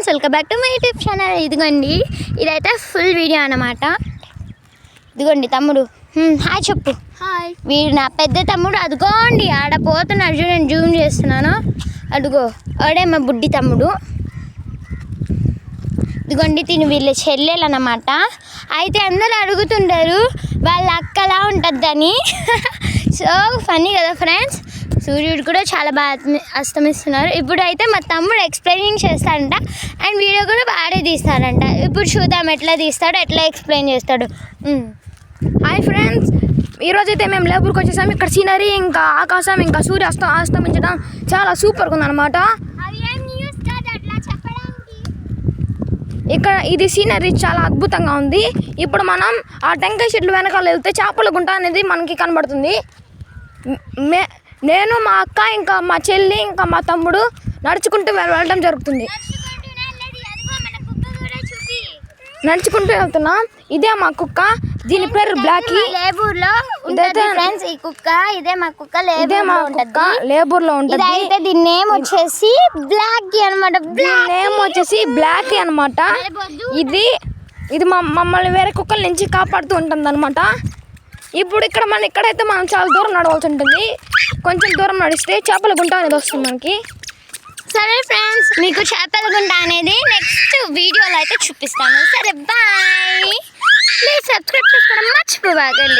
Welcome back to my YouTube channel. ఇదిగోండి ఇదైతే full video అన్నమాట. ఇదిగోండి తమ్ముడు హాయ్ చెప్పు. హాయ్. వీడు నా పెద్ద తమ్ముడు. అదిగోండి ఆడ పోతున్నాడు చూడండి, జూమ్ చేస్తున్నాను. అడుగో ఆడే మా బుడ్డి తమ్ముడు. ఇదిగోండి తిని వీళ్ళ చెల్లెలు అన్నమాట. అయితే అందరూ అడుగుతుంటారు వాళ్ళ అక్కలా ఉంటుందని. సో ఫన్నీ కదా ఫ్రెండ్స్. సూర్యుడు కూడా చాలా బాగా అస్తమిస్తున్నారు. ఇప్పుడు అయితే మా తమ్ముడు ఎక్స్ప్లెయినింగ్ చేస్తాడంట అండ్ వీడియో కూడా బాగా తీస్తాడంట. ఇప్పుడు చూద్దాం ఎట్లా తీస్తాడు, ఎట్లా ఎక్స్ప్లెయిన్ చేస్తాడు. హాయ్ ఫ్రెండ్స్, ఈరోజు అయితే మేము లేబర్కి వచ్చేసాము. ఇక్కడ సీనరీ ఇంకా ఆకాశం ఇంకా సూర్య అస్తమించడం చాలా సూపర్గా ఉందన్నమాట. ఇక్కడ ఇది సీనరీ చాలా అద్భుతంగా ఉంది. ఇప్పుడు మనం ఆ టెంకాయ చెట్లు వెనకాల వెళ్తే చేపల గుంట అనేది మనకి కనబడుతుంది. నేను మా అక్క ఇంకా మా చెల్లి ఇంకా మా తమ్ముడు నడుచుకుంటూ వెళ్ళడం జరుగుతుంది. నడుచుకుంటూ వెళ్తున్నాం. ఇదే మా కుక్క, దీని పేరు బ్లాకీ. లేబూర్లో ఫ్రెండ్స్ ఈ కుక్క ఇదే మా కుక్క. ఇదే మా కుక్క లేబూర్లో ఉంటుంది. అయితే దీని నేమ్ వచ్చేసి బ్లాకీ అనమాట. నేమ్ వచ్చేసి బ్లాకీ అనమాట. ఇది మమ్మల్ని వేరే కుక్కల నుంచి కాపాడుతూ ఉంటుంది అనమాట. ఇప్పుడు ఇక్కడైతే మనం చాలా దూరం నడవాల్సి ఉంటుంది. కొంచెం దూరం నడిస్తే చేపల గుంట అనేది వస్తుంది మనకి. సరే ఫ్రెండ్స్, మీకు చేపల గుంట అనేది నెక్స్ట్ వీడియోలో అయితే చూపిస్తాను. సరే బాయ్. ప్లీజ్ సబ్స్క్రైబ్ చేసుకోవడం మర్చిపోకండి.